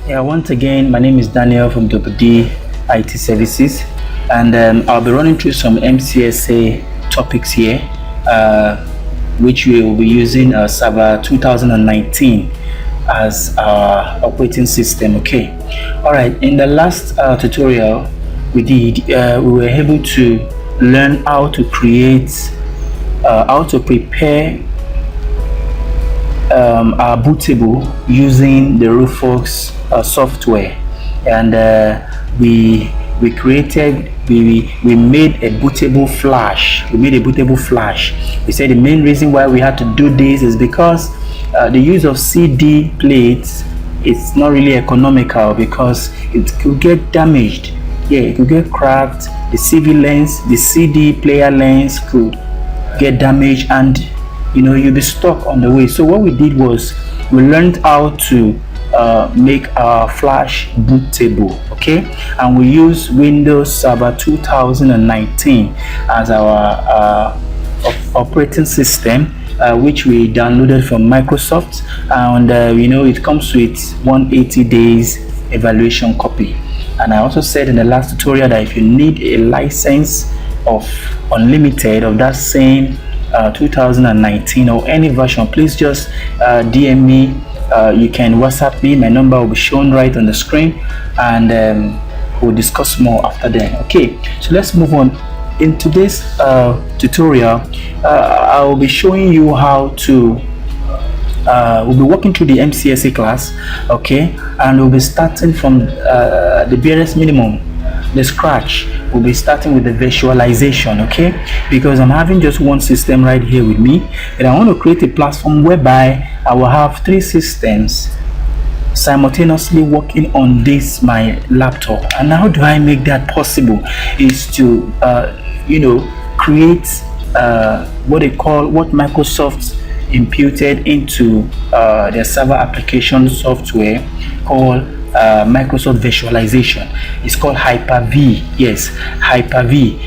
Yeah, once again, my name is Daniel from WD IT Services, and I'll be running through some MCSA topics here, which we will be using Server 2019 as our operating system. Okay, all right. In the last tutorial we did, we were able to learn how to create, how to prepare our bootable using the Rufus software, and we created, we made a bootable flash. We said the main reason why we had to do this is because the use of CD plates, it's not really economical because it could get damaged. Yeah, it could get cracked. The CV lens, the CD player lens could get damaged, and you'll be stuck on the way. So what we did was we learned how to make our flash bootable. Okay, and we use Windows Server 2019 as our operating system, which we downloaded from Microsoft, and it comes with 180 days evaluation copy. And I also said in the last tutorial that if you need a license of unlimited of that same 2019 or any version, please just DM me. You can WhatsApp me. My number will be shown right on the screen, and we'll discuss more after that. Okay, so let's move on. In today's tutorial, I will be showing you how to we'll be working through the MCSA class. Okay, and we'll be starting from the barest minimum, the scratch. We'll be starting with the visualization. Okay, because I'm having just one system right here with me, and I want to create a platform whereby I will have 3 systems simultaneously working on this my laptop. And how do I make that possible is to create what Microsoft imputed into their server application software called Microsoft Visualization. It's called HyperV. Yes, HyperV.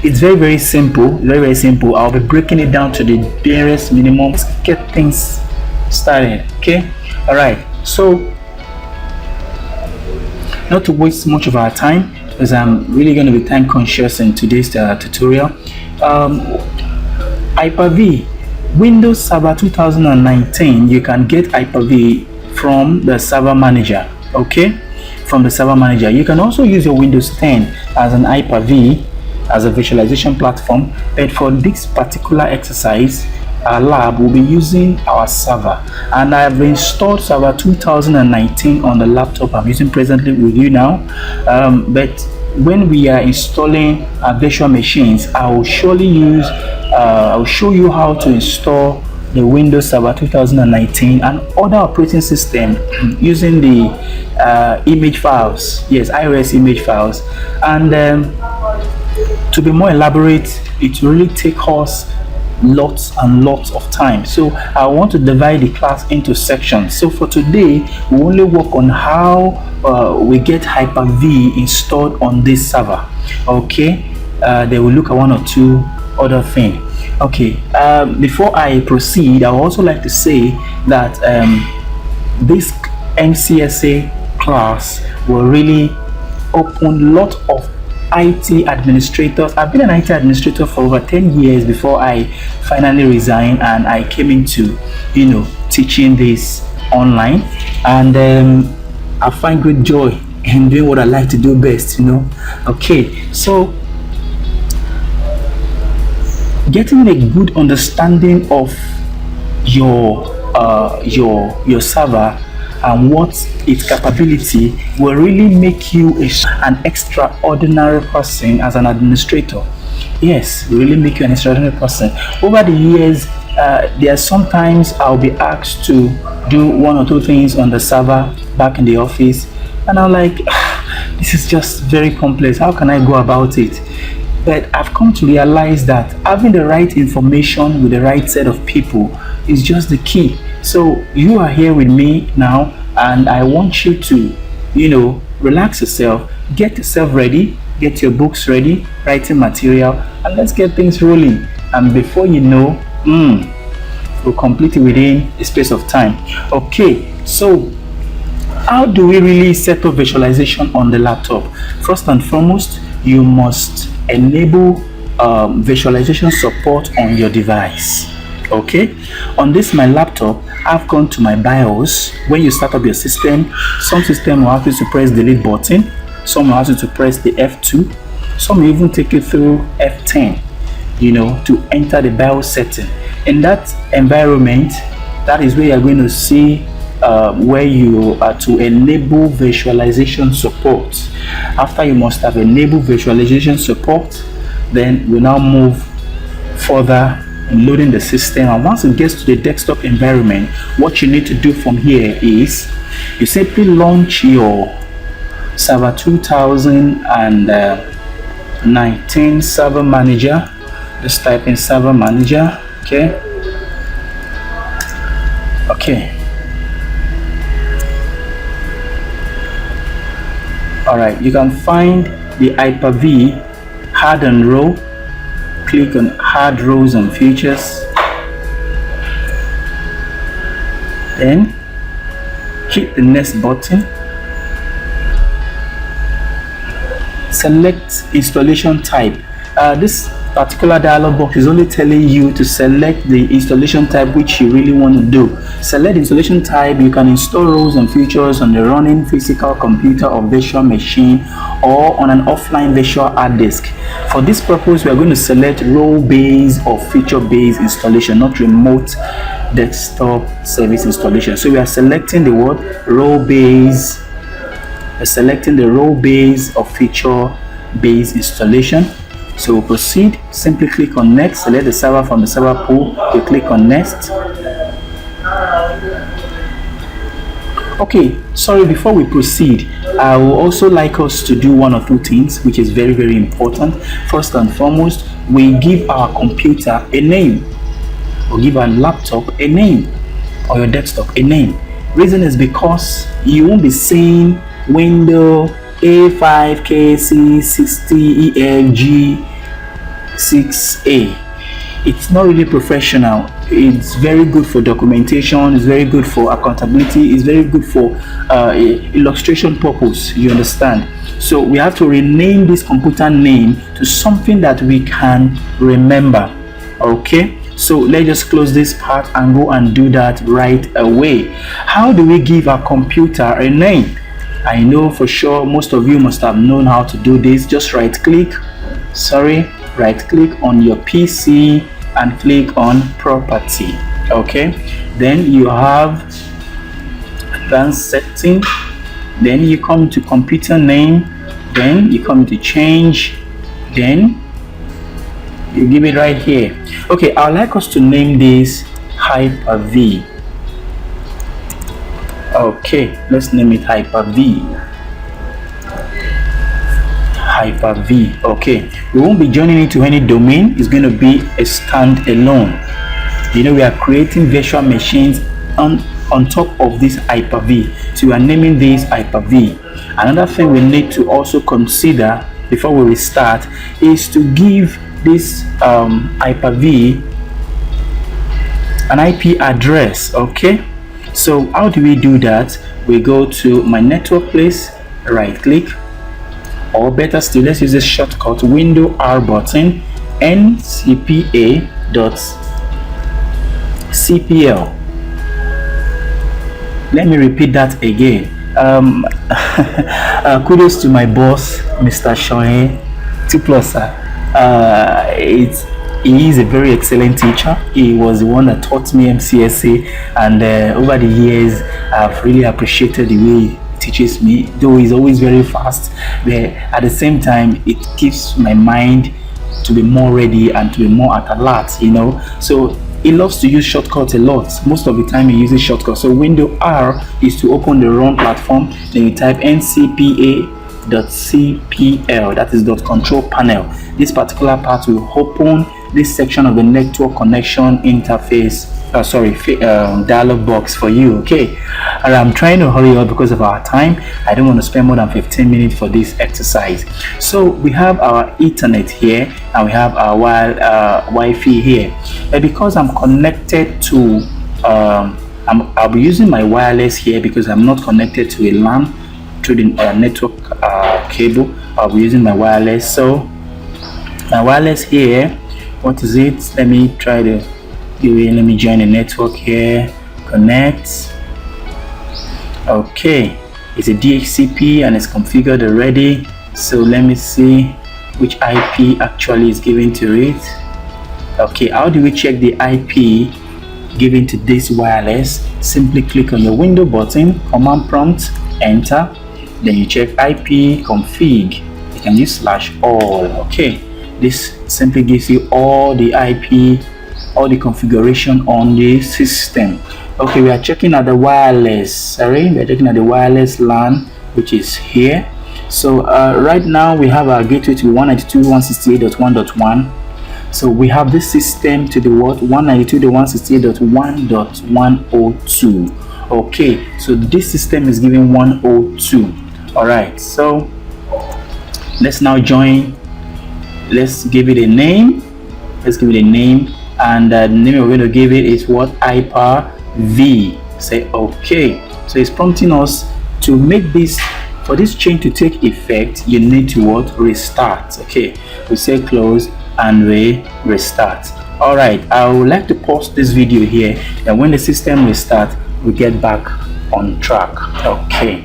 It's very simple. I'll be breaking it down to the barest minimum. Let's get things started. Okay, all right. So, not to waste much of our time, because I'm really going to be time conscious in today's tutorial. HyperV, Windows Server 2019. You can get HyperV from the server manager. Okay, from the server manager. You can also use your Windows 10 as an HyperV, as a visualization platform, but for this particular exercise, our lab will be using our server, and I have installed Server 2019 on the laptop I'm using presently with you now. But when we are installing virtual machines, I will surely use I'll show you how to install the Windows Server 2019 and other operating system using the image files. Yes, iOS image files. And to be more elaborate, it will really take us lots and lots of time. So I want to divide the class into sections. So for today, we only work on how we get HyperV installed on this server. Okay, they will look at 1 or 2 other things. Okay, before I proceed, I would also like to say that this MCSA class will really open a lot of IT administrators. I've been an IT administrator for over 10 years before I finally resigned and I came into teaching this online, and I find great joy in doing what I like to do best. Okay, so getting a good understanding of your server and what its capability will really make you an extraordinary person as an administrator. Yes, will really make you an extraordinary person. Over the years, there are sometimes I'll be asked to do 1 or 2 things on the server back in the office, and I'm like, this is just very complex. How can I go about it? But I've come to realize that having the right information with the right set of people is just the key. So you are here with me now, and I want you to, relax yourself, get yourself ready, get your books ready, writing material, and let's get things rolling. And before you know, we'll complete it within a space of time. Okay, so how do we really set up visualization on the laptop? First and foremost, you must enable visualization support on your device. Okay, on this my laptop, I've gone to my BIOS. When you start up your system, some system will ask you to press the delete button, some will ask you to press the F2, some will even take you through F10, to enter the BIOS setting. In that environment, that is where you're going to see where you are to enable visualization support. After you must have enabled visualization support, then we now move further in loading the system. And once it gets to the desktop environment, what you need to do from here is you simply launch your server 2019 server manager. Just type in server manager. Okay. All right, you can find the HyperV hard and row. Click on hard rows and features, then hit the next button. Select installation type. This particular dialog box is only telling you to select the installation type which you really want to do. Select installation type. You can install rows and features on the running physical computer or virtual machine, or on an offline virtual hard disk. For this purpose, we are going to select row-based or feature-based installation, not remote desktop service installation. So we are selecting the word row-based. We're selecting the row-based or feature-based installation. So we'll proceed. Simply click on next. Select the server from the server pool. You click on next. Okay, sorry, before we proceed, I will also like us to do one or two things which is very, very important. First and foremost, we give our computer a name, or give our laptop a name, or your desktop a name. Reason is because you won't be seeing Windows A5KC60EFG6A. It's not really professional. It's very good for documentation, it's very good for accountability, it's very good for illustration purpose, you understand. So we have to rename this computer name to something that we can remember. Okay, so let's just close this part and go and do that right away. How do we give our computer a name? I know for sure most of you must have known how to do this. Just right click on your PC and click on property. Okay, then you have advanced setting, then you come to computer name, then you come to change, then you give it right here. Okay, I'd like us to name this HyperV. Okay, let's name it HyperV. HyperV. Okay, we won't be joining into any domain. It's going to be a standalone. We are creating virtual machines on top of this HyperV, so we are naming this HyperV. Another thing we need to also consider before we restart is to give this HyperV an IP address. Okay, so how do we do that? We go to my network place, right click, or better still, let's use this shortcut window R button, ncpa.cpl. Let me repeat that again. Kudos to my boss, Mr. Shohe Tiplosa. He is a very excellent teacher. He was the one that taught me MCSA, and over the years I've really appreciated the way he teaches me, though he's always very fast, but at the same time it keeps my mind to be more ready and to be more at alert, so he loves to use shortcuts a lot. Most of the time he uses shortcuts. So window R is to open the run platform, then you type ncpa.cpl, that is .control panel. This particular part will open this section of the network connection interface dialog box for you. Okay, and I'm trying to hurry up because of our time. I don't want to spend more than 15 minutes for this exercise. So we have our Ethernet here and we have our Wi-Fi here, but because I'm connected to I'll be using my wireless here because I'm not connected to a LAN through the network cable. I'll be using my wireless. So my wireless here, what is it? Let me try to let me join the network here. Connect. Okay, it's a DHCP and it's configured already. So let me see which IP actually is given to it. Okay, how do we check the IP given to this wireless? Simply click on your window button, command prompt, enter, then you check IP config. You can use /all. Okay, this simply gives you all the IP, all the configuration on the system. Okay, we are checking at the wireless. We are checking at the wireless LAN, which is here. So right now we have our gateway to 192.168.1.1. So we have this system to the what? 192.168.1.102. Okay, so this system is giving 102. All right, so let's now join. Let's give it a name. Let's give it a name, and the name we're going to give it is what? HyperV. Say okay. So it's prompting us to make this. For this change to take effect, you need to what? Restart. Okay, we say close and we restart. All right, I would like to pause this video here, and when the system restarts, we get back on track. Okay.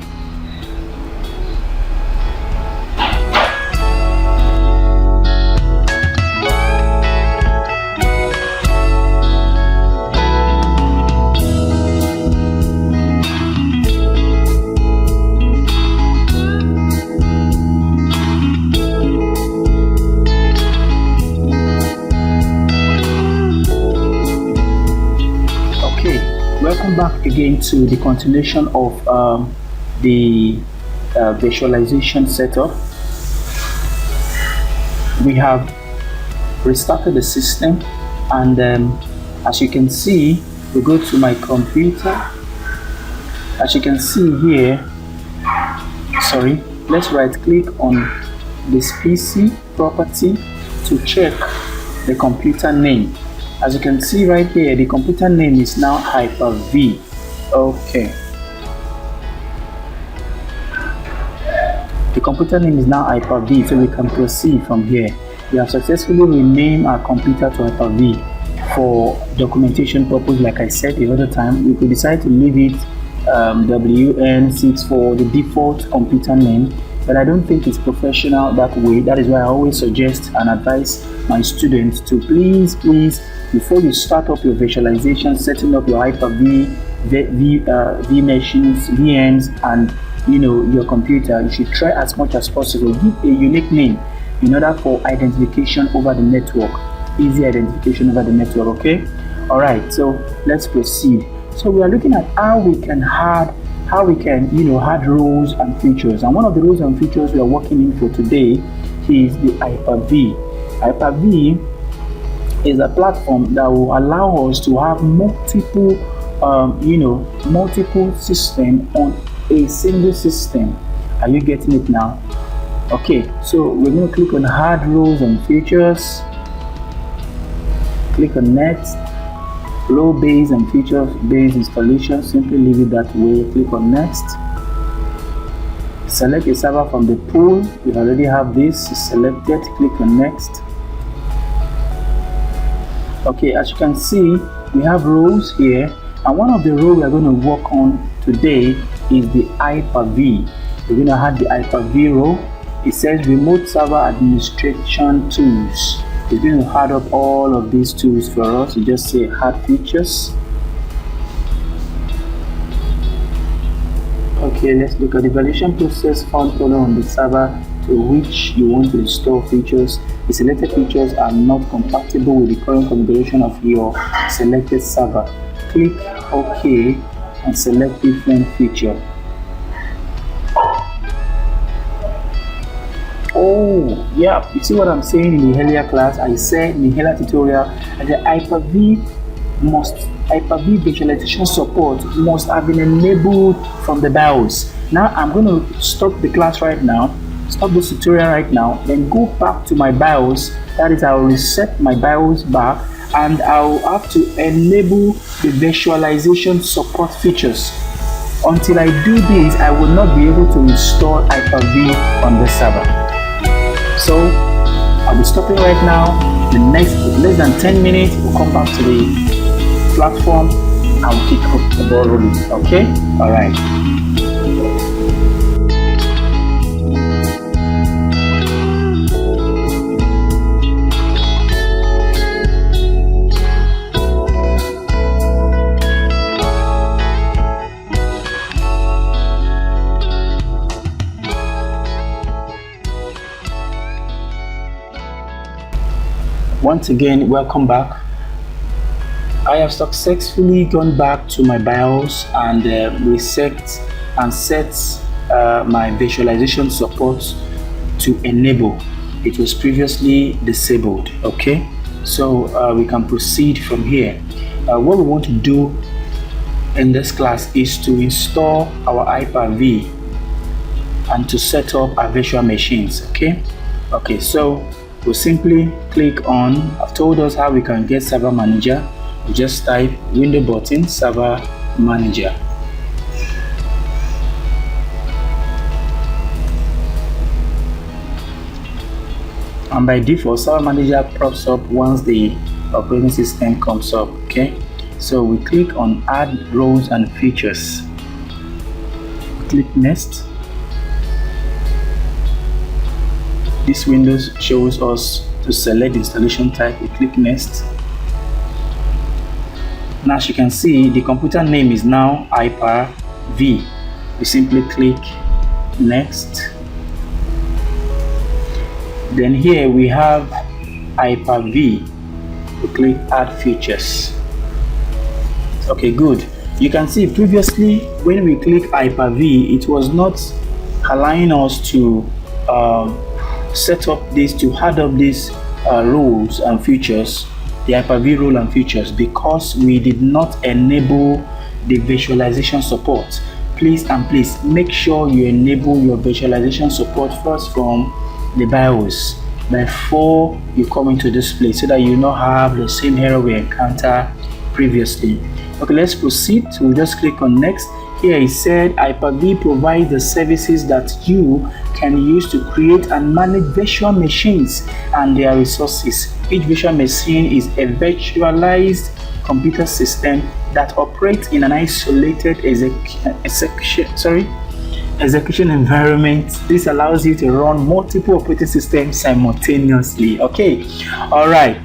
Welcome back again to the continuation of the visualization setup. We have restarted the system, and as you can see, we go to my computer. As you can see here, let's right click on this PC property to check the computer name. As you can see right here, the computer name is now HyperV. Okay. The computer name is now HyperV, so we can proceed from here. We have successfully renamed our computer to HyperV for documentation purpose. Like I said the other time, we could decide to leave it WN6 for the default computer name, but I don't think it's professional that way. That is why I always suggest and advise my students to please, before you start up your visualization, setting up your HyperV, machines, VMs, and your computer, you should try as much as possible give a unique name in order for identification over the network, easy identification over the network. Okay, all right, so let's proceed. So we are looking at how we can add roles and features, and one of the roles and features we are working in for today is the HyperV. HyperV is a platform that will allow us to have multiple system on a single system. Are you getting it now? Okay, so we're going to click on add roles and features, click on next. Role based and feature based installation, simply leave it that way. Click on next. Select a server from the pool. We already have this selected. Click on next. Okay, as you can see, we have roles here, and one of the roles we are going to work on today is the HyperV. We're going to add the HyperV role. It says remote server administration tools. It's going to add up all of these tools for us. You just say add features. Okay, let's look at the validation process found follow on the server to which you want to install features. The selected features are not compatible with the current configuration of your selected server. Click OK and select different feature. Oh yeah, you see what I'm saying in the earlier class? I said in the earlier tutorial that the HyperV visualization support must have been enabled from the BIOS. Now I'm going to stop the class right now, stop this tutorial right now, then go back to my BIOS. That is, I'll reset my BIOS back and I'll have to enable the visualization support features. Until I do this, I will not be able to install HyperV on the server. So I'll be stopping right now. The next less than 10 minutes, we'll come back to the platform and we'll kick up the ball rolling. Okay? Alright. Once again, welcome back. I have successfully gone back to my BIOS and reset and set my visualization support to enable. It was previously disabled. Okay, so we can proceed from here. What we want to do in this class is to install our HyperV and to set up our virtual machines. Okay, so we'll simply click on, I've told us how we can get server manager. We just type window button server manager. And by default, server manager pops up once the operating system comes up. Okay, so we click on add roles and features. Click next. This window shows us to select installation type. We click next. Now as you can see, the computer name is now HyperV. We simply click next. Then here we have HyperV. We click add features. Okay, good. You can see previously when we click HyperV, it was not allowing us to set up this, to add up these roles and features, the HyperV role and features, because we did not enable the visualization support. Please make sure you enable your visualization support first from the BIOS before you come into this place, so that you not have the same error we encountered previously. Okay, let's proceed. We'll just click on next. Here it said HyperV provides the services that you can use to create and manage virtual machines and their resources. Each virtual machine is a virtualized computer system that operates in an isolated execution environment. This allows you to run multiple operating systems simultaneously. Okay, all right.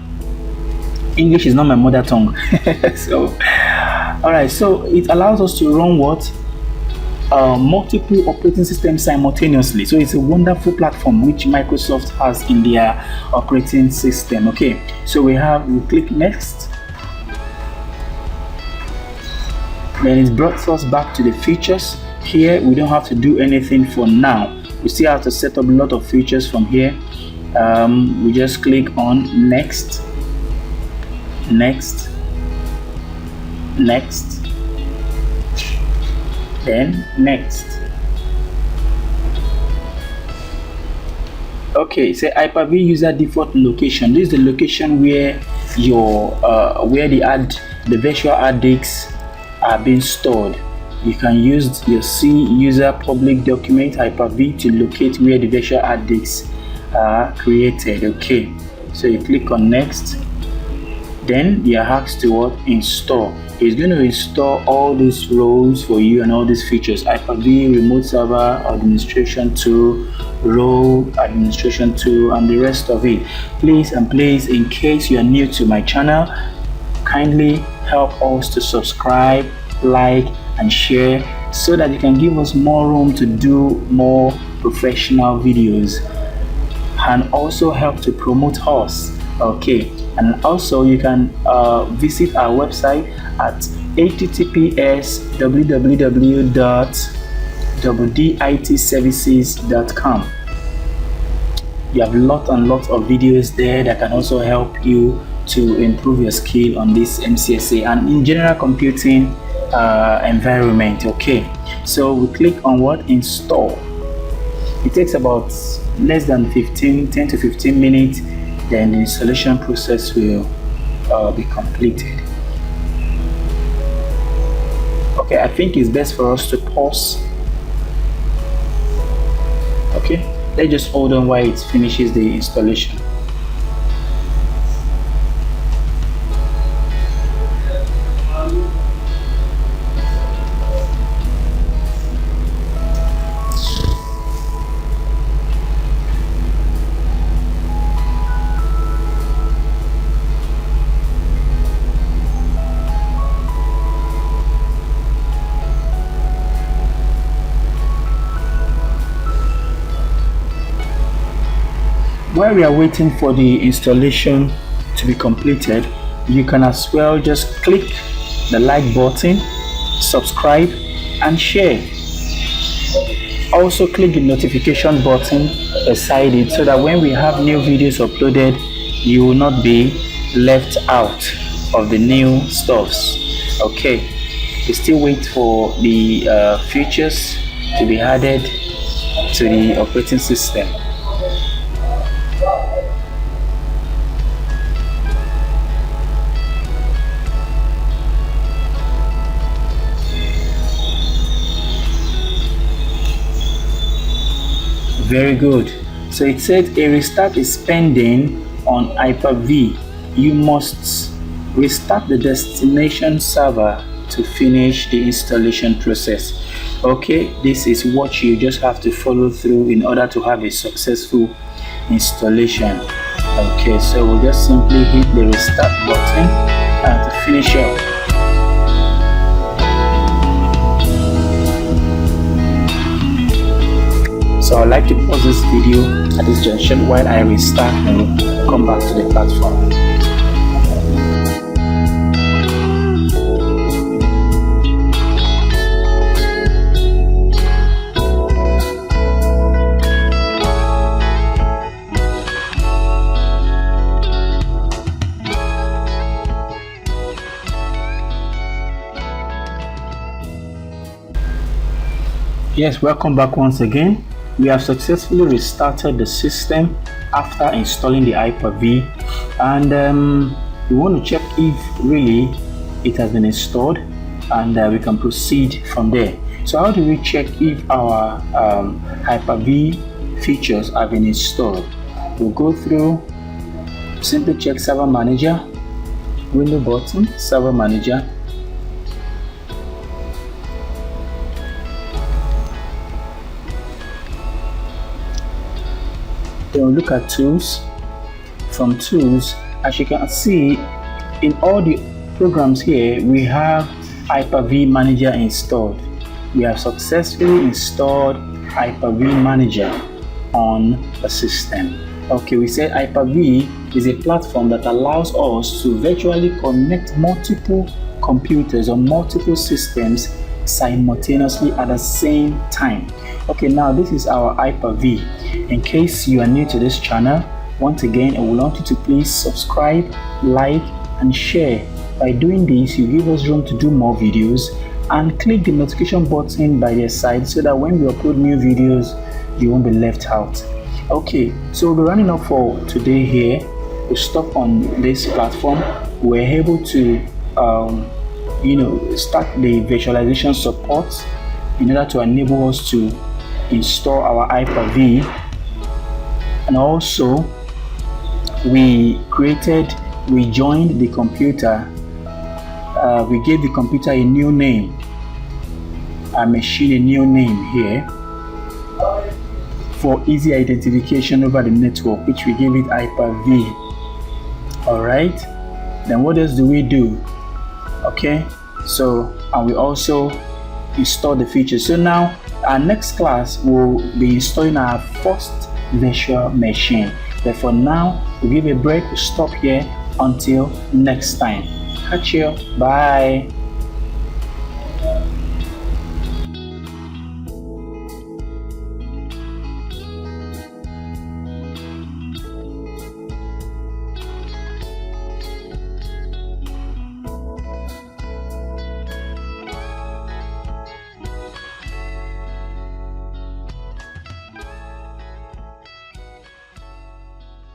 English is not my mother tongue. So it allows us to run what? Multiple operating systems simultaneously. So it's a wonderful platform which Microsoft has in their operating system. Okay, so we click next. Then it brought us back to the features. Here we don't have to do anything for now. We still have to set up a lot of features from here. We just click on next, then next. Okay, say HyperV user default location. This is the location where your the virtual hard disks are being stored. You can use your C user public document HyperV to locate where the virtual hard disks are created. Okay, so you click on next. Then you are asked to what? Install. It's going to install all these roles for you and all these features: HyperV, remote server administration tool, role administration tool, and the rest of it. Please, in case you are new to my channel, kindly help us to subscribe, like, and share, so that you can give us more room to do more professional videos, and also help to promote us. Okay, and also you can visit our website at https://www.ditservices.com. You have lots of videos there that can also help you to improve your skill on this MCSA and in general computing environment. Okay, so we click on what? Install. It takes about less than 10 to 15 minutes. Then the installation process will be completed. Okay, I think it's best for us to pause. Okay, let's just hold on while it finishes the installation. While we are waiting for the installation to be completed, you can as well just click the like button, subscribe and share. Also click the notification button beside it so that when we have new videos uploaded, you will not be left out of the new stuffs. Okay, we still wait for the features to be added to the operating system. Very good. So it said a restart is pending on HyperV. You must restart the destination server to finish the installation process. Okay, this is what you just have to follow through in order to have a successful installation. Okay, so we'll just simply hit the restart button and to finish up. So I'd like to pause this video at this junction while I restart and come back to the platform. Yes, welcome back once again. We have successfully restarted the system after installing the HyperV, and we want to check if really it has been installed, and we can proceed from there. So how do we check if our HyperV features have been installed? We'll go through, simply check Server Manager, window button, Server Manager. Then we'll look at Tools. From Tools, as you can see, in all the programs here, we have HyperV Manager installed. We have successfully installed HyperV Manager on the system. Okay, we said HyperV is a platform that allows us to virtually connect multiple computers or multiple systems simultaneously at the same time. Okay, now this is our HyperV. In case you are new to this channel, once again I would want you to please subscribe, like and share. By doing this, you give us room to do more videos, and click the notification button by their side so that when we upload new videos you won't be left out. Okay, so we're running up for today here. We stop on this platform. We're able to start the visualization support in order to enable us to install our HyperV, and also we joined the computer. We gave the computer a new name, a machine a new name here for easy identification over the network, which we gave it HyperV. All right, then what else do we do? Okay, so and we also install the features. So now our next class will be installing our first virtual machine. But for now, we'll give a break. We'll stop here until next time. Catch you. Bye.